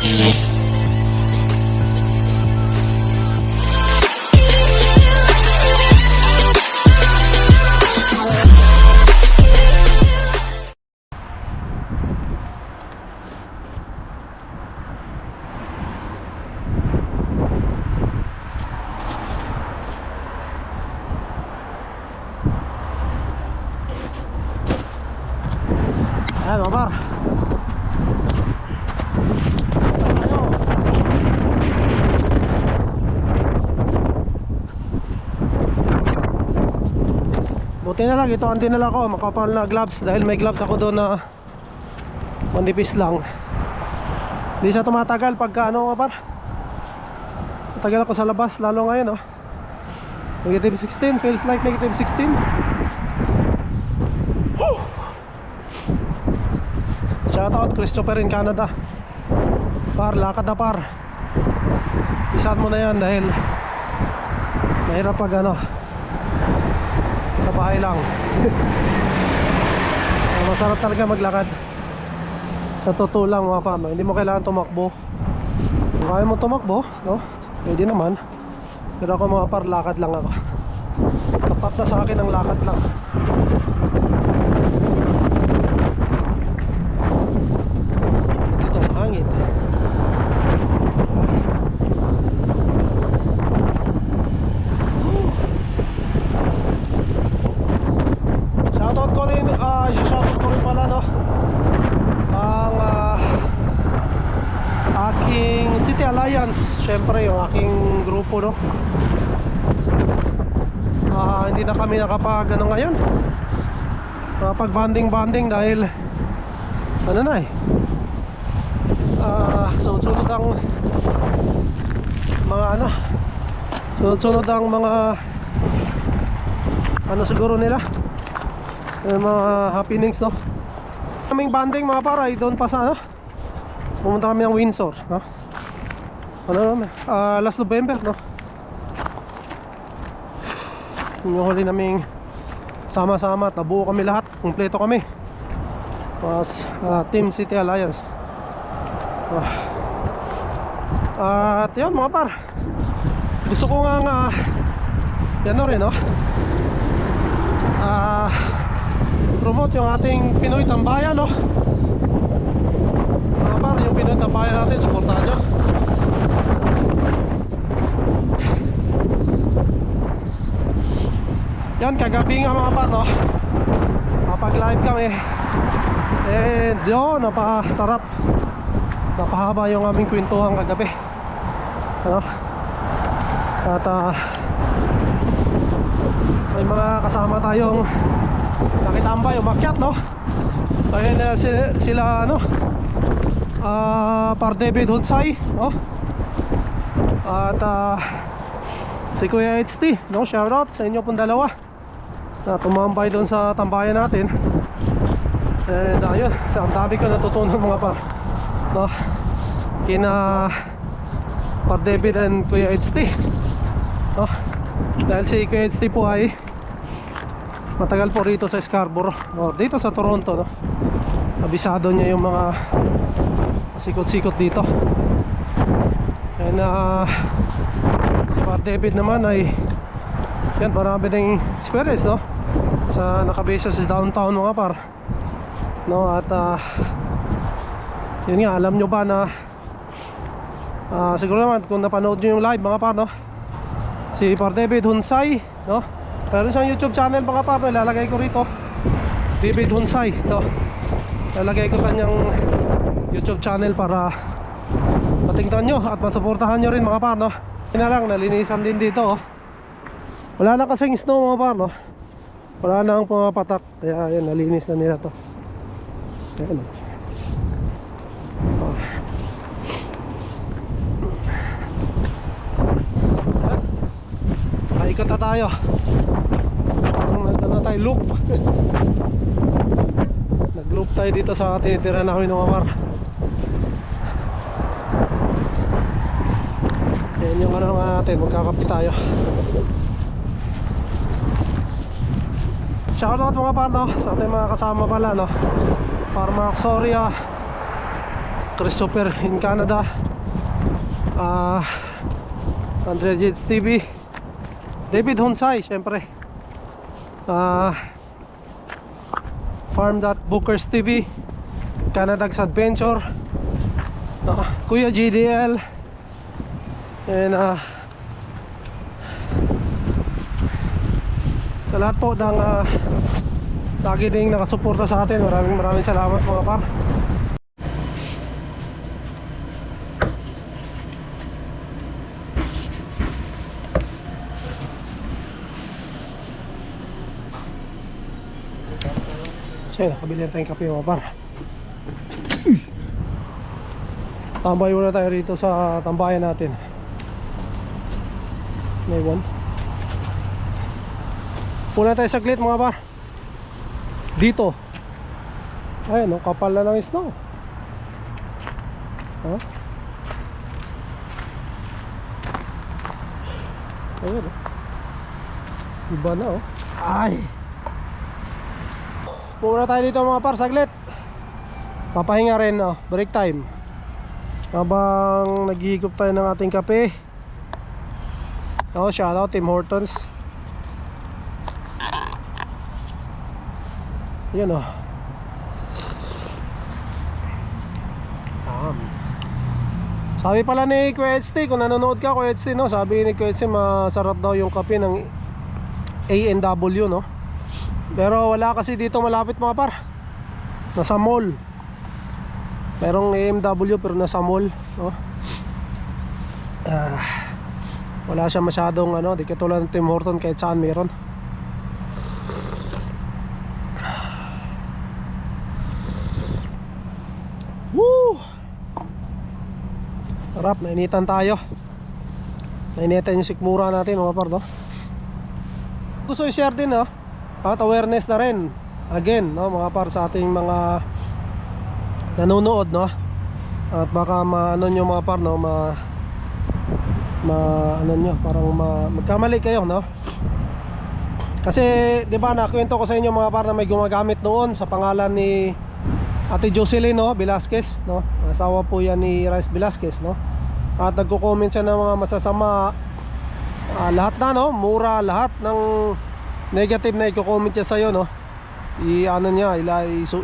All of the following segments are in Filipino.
Ayan mga par, buti na lang ito ang dinala ko, makapal na gloves. Dahil may gloves ako doon na manipis lang, hindi siya tumatagal pagka ano mga par. Matagal ako sa labas, lalo ngayon oh. Negative 16, feels like negative 16. Shoutout Christopher in Canada. Par, lakad na par. Isaan mo na yan dahil mahirap pag ano, sa bahay lang. Masarap talaga maglakad. Sa totoo lang mga par, hindi mo kailangan tumakbo. Kung kaya mo tumakbo, no? Pwede naman. Pero ako mga par, lakad lang ako. Tapat na sa akin ang lakad lang. Hangin. Shoutout ko rin, shoutout ko rin pala no, ang aking City Alliance, syempre yung aking grupo no. Hindi na kami nakapag ano ngayon, pag banding dahil ano na eh, sunod-sunod ang mga ano, sunod-sunod ang mga ano siguro nila, mga happenings no. Kaming banding mga paray doon pa sa ano, pumunta kami ng Windsor no? Ano last November no. Yung huli naming sama-sama at nabuo kami lahat, kumpleto kami as Team City Alliance. At yun mga par, gusto ko nga yan rin no, promote yung ating Pinoy Tambayan no. Mga par, yung Pinoy Tambayan natin, supportahan nyo. Yan, kagabi nga mga par no, kapag live kami and yun, napakasarap, napahaba yung aming kwentuhan kagabi ano? At may mga kasama tayong nakitambay, umakyat no. Ayun sila ano, Par David Hunsay no? At si Kuya HT no, shoutout sa inyo pong dalawa na tumambay doon sa tambayan natin. And ayun, ang dami ko natutunan mga par no, kina Par David and Kuya HT no? Dahil si Kuya HT po ay matagal po rito sa Scarborough o dito sa Toronto no? Abisado niya yung mga sikot-sikot dito. And si Par David naman ay yan, marami ng experience no, sa nakabase sa downtown mga par no. At yun nga, alam nyo ba na siguro naman kung napanood nyo yung live mga par no, si Par David Hunsay no, meron siyang YouTube channel mga par, ilalagay ko rito, David Hunsay no. Ilalagay ko kanyang YouTube channel para matingnan nyo at masuportahan nyo rin mga par no. Yun na lang, nalinisan din dito oh. Wala na kasing snow mga par no, wala na ang pumapatak, kaya yun, nalinis na nila to. Ayan oh. Ikot na tayo, parang na tayo loop. Nag-loop tayo dito sa tinitira namin ng Omar. Yan yung ano natin, magkakapi tayo. Shoutout mga pa no, sa ating mga kasama pala no, Par Mark Soria, Christopher in Canada, Andrea Jets TV, David Honsay syempre, Farm.Bookers TV, Canada's Adventure, Kuya GDL, and sa lahat po ng lagi ding nakasuporta sa atin, maraming salamat mga par. So nakabili na tayong kape mga par. Tambay muna tayo rito sa tambayan natin. May one. Puna tayo saglit mga par. Dito. Ayun, no, kapal na ng snow. Ha? Ayun, no. Iba na, oh. Ay. Puna tayo dito mga par, saglit. Papahinga rin, oh. Break time. Habang naghihigop tayo ng ating kape. Oh, shoutout Tim Hortons. Yan o. Sabi pala ni Kuya Edsti, kung nanonood ka Kuya Edsti, no? Sabi ni Kuya Edsti, masarap daw yung kape ng A&W, no? Pero wala kasi dito malapit mga par. Nasa mall. Merong A&W pero nasa mall, no? Wala siya masyadong ano, di katulad ng Tim Horton kahit saan meron. Woo! Sarap, nainitan tayo. Nainitan yung sikmura natin mga par, no? Gusto i-share din, no? At awareness na rin. Again, no, mga par, sa ating mga nanonood, no? At baka maano nyo mga par, no? Ano nyo, parang magkamali kayo, no? Kasi, di ba, nakwento ko sa inyo mga par na may gumagamit noon sa pangalan ni Ate Jocelyn, no, Velasquez, no? Asawa po yan ni Rice Velasquez, no? At nagko-comment siya ng mga masasama, lahat na, no? Mura, lahat ng negative na i-comment niya sa'yo, no? I-ano niya,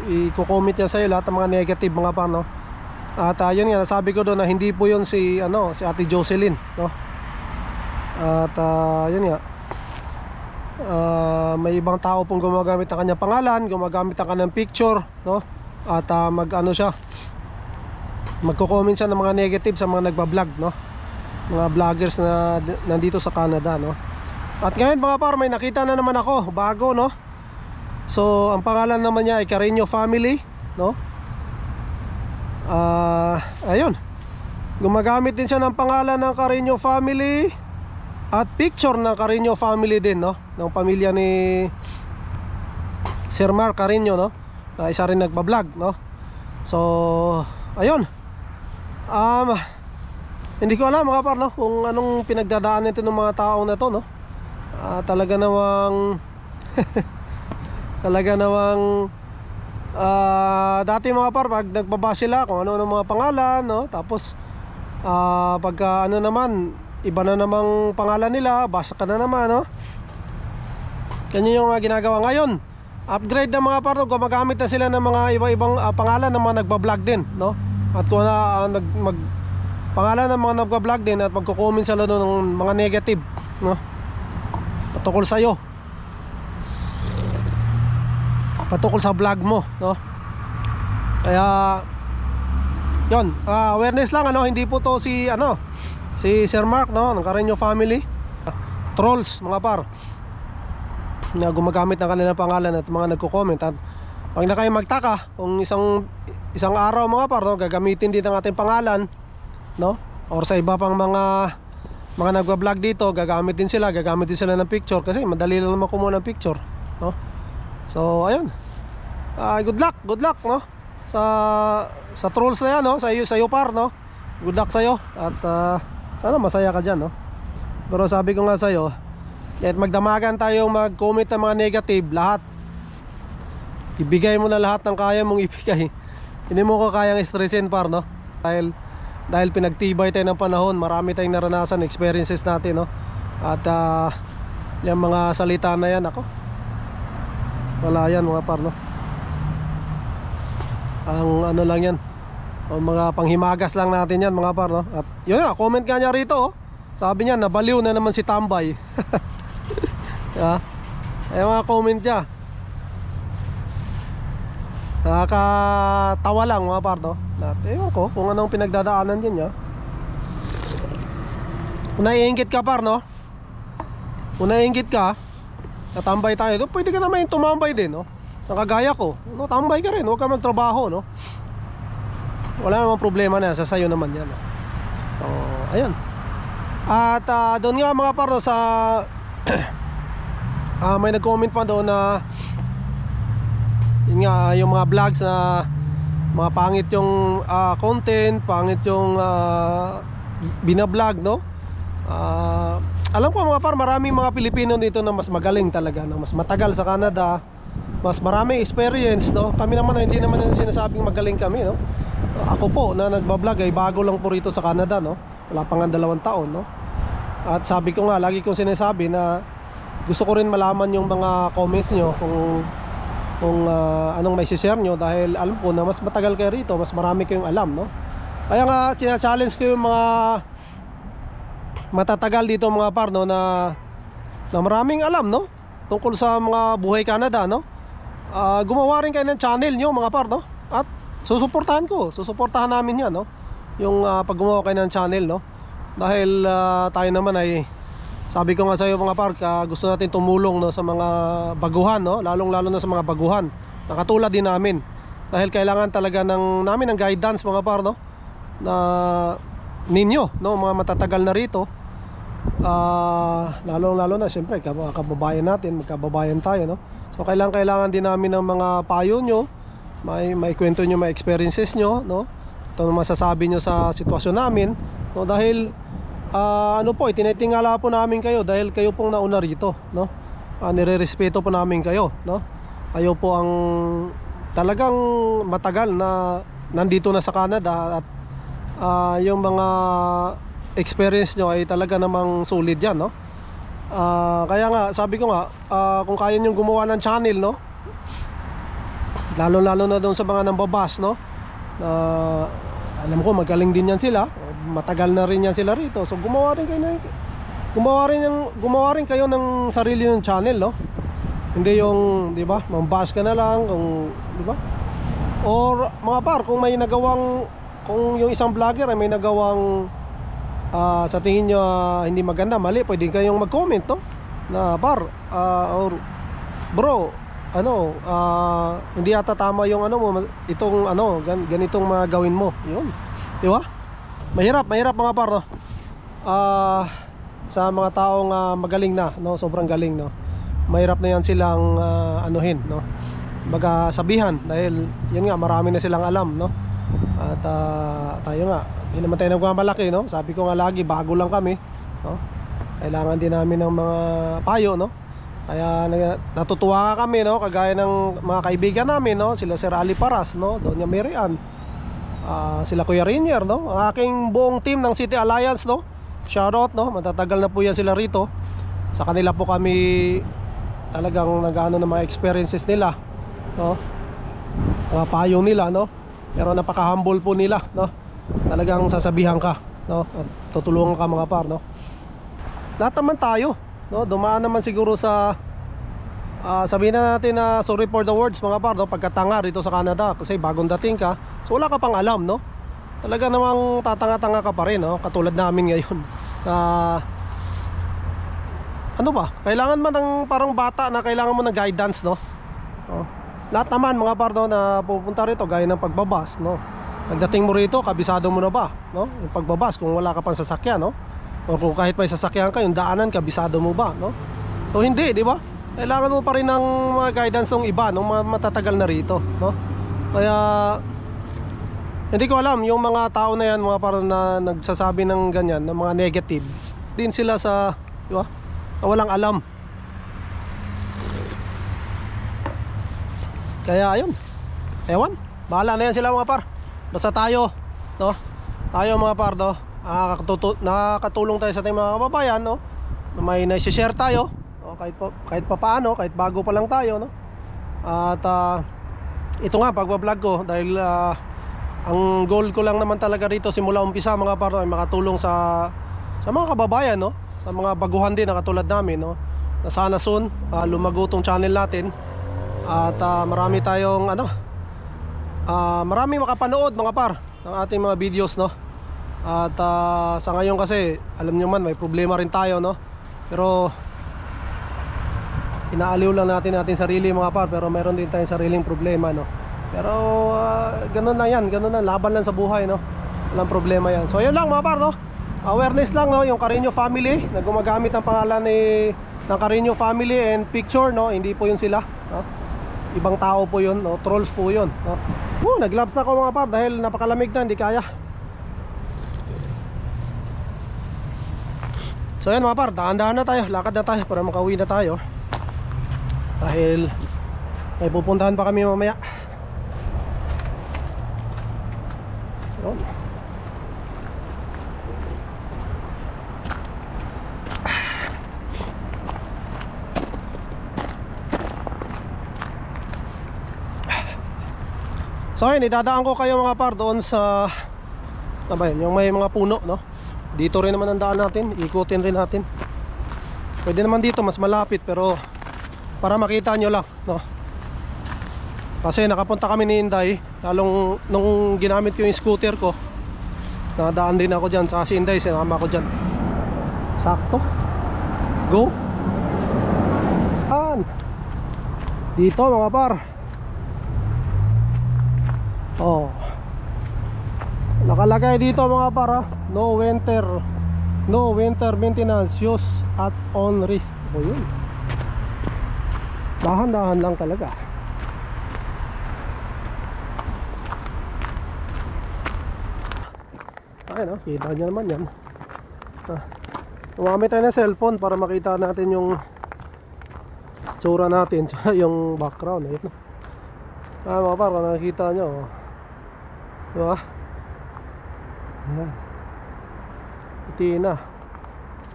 i-comment niya sa'yo lahat ng mga negative mga par, no? At yun nga, nasabi ko doon na hindi po yun si, ano, si Ate Jocelyn, no? At yun nga, may ibang tao pong gumagamit ng kanyang pangalan, gumagamit ng kanyang picture, no? At mag-ano siya, magko-comment siya ng mga negative sa mga nagba-vlog, no? Mga vloggers na nandito sa Canada, no? At ngayon mga par, may nakita na naman ako, bago, no? So, ang pangalan naman niya ay Carreño Family, no? Ayun, gumagamit din siya ng pangalan ng Carreño Family at picture ng Carreño Family din, no? Ng pamilya ni Sir Mark Carreño, no? Isa rin nagba-vlog, no? So, ayun. Hindi ko alam mga par, no? Kung anong pinagdadaanan nito ng mga taong na to, no? Talaga namang talaga namang dati mga par, pag nagbaba sila kung ano ng mga pangalan, no? Tapos pagka ano naman, iba na namang pangalan nila, basa ka na naman, no? Ganyan yung ginagawa ngayon. Upgrade na mga par, no? Gumagamit na sila ng mga iba-ibang pangalan ng mga nagba-vlog din, no? At kung pangalan ng mga nagba-vlog din at magko-comment sila doon ng mga negative, no? Patukol sa'yo, patukol sa vlog mo, no? Kaya yun, awareness lang, ano? Hindi po to si Sir Mark, no? Ng Carreño Family. Trolls mga par na gumagamit ng kanilang pangalan at mga nagko-comment. At pag na kayo magtaka kung isang araw mga par, no, gagamitin din ang ating pangalan, no? Or sa iba pang mga nagwa-vlog dito, gagamit din sila ng picture kasi madali lang naman kumuha ng picture, no? So ayun, good luck, no? Sa trolls na yan, no? Sa iyo par, no? Good luck sa'yo. At sana masaya ka dyan, no? Pero sabi ko nga sa'yo, kahit magdamagan tayong mag-comment ng mga negative, lahat ibigay mo na lahat ng kaya mong ibigay. Hindi mo ko kayang stressin par, no? Dahil pinagtibay tayo ng panahon, marami tayong naranasan, experiences natin, no? At yung mga salita na yan, ako, wala yan mga par, no? Ang ano lang yan, o mga panghimagas lang natin yan mga par, no? At yun nga, comment nga niya rito, oh. Sabi niya, nabaliw na naman si Tambay. Ay mga comment niya, nakakatawa lang mga par, no? Ewan ko kung anong pinagdadaanan din niya. Kung naiinggit ka par, no? Kung naiinggit ka, natambay tayo, pwede ka naman tumambay din, no? Nakagaya ko, no? Tambay ka rin, huwag ka magtrabaho, no? Wala namang problema na, sa sayo naman yan, no? So, ayun. At doon nga mga par, no, sa may nag-comment pa doon na yun nga, yung mga vlogs na mga pangit yung content, pangit yung binablog, no? Alam ko mga par, maraming mga Pilipino dito na mas magaling talaga, no? Mas matagal sa Canada, mas maraming experience, no? Kami naman, hindi naman sinasabing magaling kami, no? Ako po na nagbablog ay bago lang po rito sa Canada, no? Wala pa nga 2 taon, no? At sabi ko nga, lagi kong sinasabi na gusto ko rin malaman yung mga comments nyo kung anong may share nyo, dahil alam ko na mas matagal kayo rito, mas marami kayong alam, no? Kaya nga challenge ko yung mga matatagal dito mga par, no, na maraming alam, no, tungkol sa mga buhay Canada, no? Gumawa rin kayo ng channel nyo mga par, no? At susuportahan namin yan, no? Yung pag gumawa kayo ng channel, no? Dahil tayo naman ay, sabi ko nga sa iyo mga par, gusto natin tumulong, no, sa mga baguhan, no? Lalong-lalo na sa mga baguhan na katulad din namin. Dahil kailangan talaga namin ng guidance mga par, no? Na ninyo, no, mga matatagal na rito. Lalong-lalo na siyempre kababayan natin, magkababayan tayo, no? So kailangan din namin ng mga payo nyo, may kwento nyo, may experiences nyo, no? Ito ang masasabi nyo sa sitwasyon namin, no? Dahil ano po, tinitingala po namin kayo dahil kayo pong nauna rito, no? Nire-respeto po namin kayo, no? Kayo po ang talagang matagal na nandito na sa Canada, at yung mga experience nyo ay talaga namang solid yan, no? Kaya nga, sabi ko nga, kung kaya nyo gumawa ng channel, no? Lalo-lalo na doon sa mga nambabas, no? Alam ko magaling din yan sila, matagal na rin yan sila rito. So gumawa rin kayo ng sarili ng channel, no? Hindi yung, di ba, mambash ka na lang, kung, di ba? Or mga par, kung yung isang vlogger ay may nagawang sa tingin nyo hindi maganda, mali, pwede kayong mag-comment, no? Na par, or bro, hindi yata tama yung itong ganitong mga gawin mo, yun, di ba? Mahirap mga par, no? Sa mga taong magaling na, no? Sobrang galing, no? Mahirap na yan silang anuhin, no? Magsabihan, dahil yun nga, marami na silang alam, no? At tayo nga, hindi naman tayo nagmamalaki, no? Sabi ko nga lagi, bago lang kami, no? Kailangan din namin ng mga payo, no? Kaya natutuwa kami, no? Kagaya ng mga kaibigan namin, no? Sila Sir Ali Paras, no? Doña Marian, sila Kuya Rainier, no? Ang aking buong team ng City Alliance, no? Shoutout, no? Matatagal na po yan sila rito. Sa kanila po kami talagang nag-ano ng mga experiences nila, no? Mga payo nila, no? Pero napaka-humble po nila, no? Talagang sasabihan ka, no? At tutulungan ka mga par, no? Lahat naman tayo, no? Dumaan naman siguro sa sabihin na natin na sorry for the words mga par, no? Pagkatanga rito sa Canada, kasi bagong dating ka, so wala ka pang alam, no? Talaga namang tatanga-tanga ka pa rin, no? Katulad namin ngayon. Ano ba? Kailangan man ng parang bata na kailangan mo ng guidance, no? Lahat naman mga par, no, na pupunta rito gaya ng pagbabas, no? Pagdating mo rito, kabisado mo na ba, no? Yung pagbabas kung wala ka pang sasakyan, no? O kung kahit may sasakyan ka, yung daanan, kabisado mo ba, no? So hindi, di ba? Kailangan mo pa rin ng mga guidance ng iba, no? Matatagal na rito, no? Kaya hindi ko alam yung mga tao na yan, mga parang na nagsasabi ng ganyan, ng mga negative, din sila sa, di ba? Sa walang alam. Kaya ayun, ewan, bahala na yan sila mga par. Basta tayo no? Tayo mga par, no? Nakakatulong tayo sa ating mga kababayan, no? May na-share tayo, no? Kahit pa paano, kahit bago pa lang tayo, no? At ito nga pagbablog ko dahil ang goal ko lang naman talaga rito simula umpisa mga par, ay makatulong sa mga kababayan, no? Sa mga baguhan din na katulad namin, no? Na sana soon lumago tong channel natin. At marami tayong marami makapanood mga par ng ating mga videos, no? At sa ngayon kasi alam nyo man may problema rin tayo, no? Pero inaaliw lang natin sarili mga par, pero meron din tayong sariling problema, no? Pero ganun lang yan, ganun lang, laban lang sa buhay, no? Walang problema yan. So yun lang mga par, no? Awareness lang, no? Yung Carino family na gumagamit ng pangalan ng Carino family and picture, no? Hindi po yun sila, no? Ibang tao po yun, no? Trolls po yun, no? Naglabs na ako mga par dahil napakalamig na, hindi kaya. So yan mga par, dahan-dahan na tayo, lakad na tayo para makauwi na tayo. Dahil may pupuntahan pa kami mamaya. Yun. So yun, idadaan ko kayo mga par doon sa yung may mga puno, no? Dito rin naman ang daan natin, ikutin rin natin. Pwede naman dito, mas malapit, pero para makita nyo lang, no? Kasi nakapunta kami ni Inday, lalong nung ginamit ko yung scooter ko, nadaan din ako dyan, saka si Inday, sinama ko dyan. Sakto. Go. Dito mga par. Nakalagay dito mga para no winter maintenance use at on risk. Yun, dahan-dahan lang talaga. Ayun, kita nyo naman yan. Gumamit tayo ng cellphone para makita natin yung tsura natin, yung background. Ayun, mga para nakikita nyo, diba? Ayan, puti na.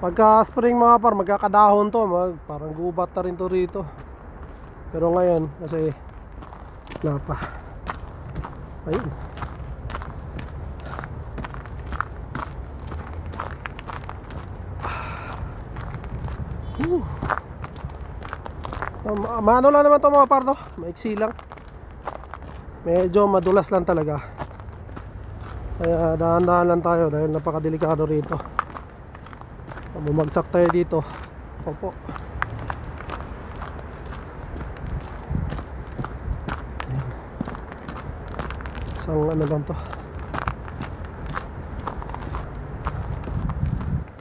Pagka spring mga par, magkakadahon to, parang gubat na rin to rito. Pero ngayon kasi wala pa. Ayun. Maano lang naman to mga par, no? Maiksi lang. Medyo madulas lang talaga. Kaya dahan-dahan lang tayo dahil napakadelikado rito. Bumagsak tayo dito. Opo. Isang ano lang to.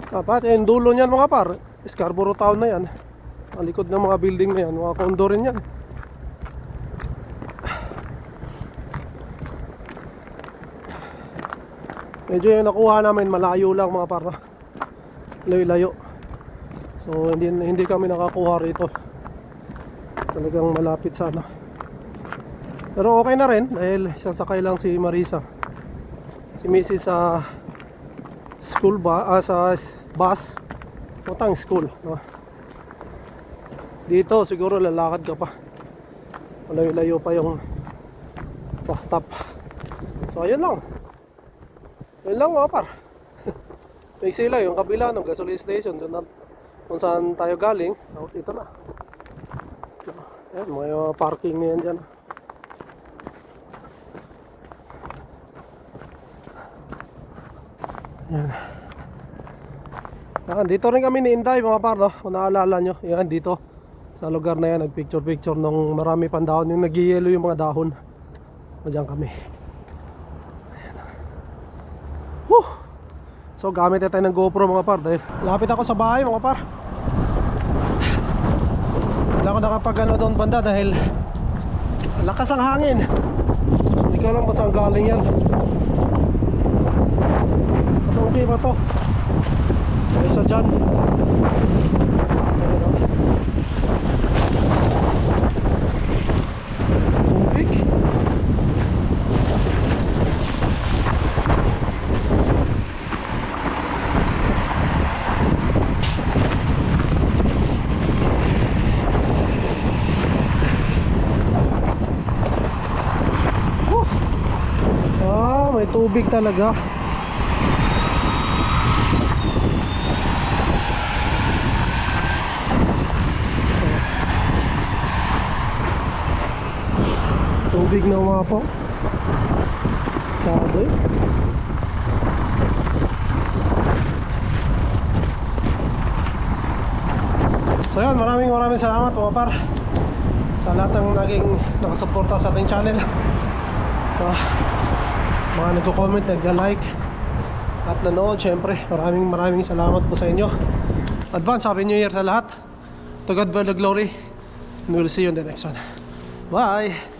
Dapat yung dulo niyan mga par, Scarborough Town na yan. Ang likod ng mga building na yan, mga condo rin yan. Medyo yung nakuha namin malayo lang mga par, layo-layo. So hindi kami nakakuha rito. Talagang malapit sana. Pero okay na rin dahil isang sakay lang si Marisa. Si Mrs. sa school sa bus. Utang school, no? Dito siguro lalakad ka pa. Malayo-layo pa yung bus stop. So ayun lang. Yun lang mga par. May sila yung kabila ng gasoline station doon kung saan tayo galing. Tapos ito na. Ayan, may parking na yan dyan. Ayan. Dito rin kami ni Inday mga par, no? Kung naalala nyo. Yan dito sa lugar na yan, nagpicture nung marami pang dahon. Yung nag-yellow yung mga dahon. O dyan kami. So gamit na tayo ng GoPro mga par dahil lapit ako sa bahay mga par. Wala ko nakapag doon banda dahil lakas ang hangin. Hindi ko alam kung saan galing yan. Masungki ba to? May isa dyan. Tubig. may tubig talaga. Tubig na umapaw. Kado eh. So yun, maraming salamat mga par sa lahat ng naging nakasuporta sa ating channel. Mga nagko-comment, nagla-like at nanood, syempre maraming salamat po sa inyo. Advance Happy New Year sa lahat. To God be the glory, and we'll see you in the next one. Bye!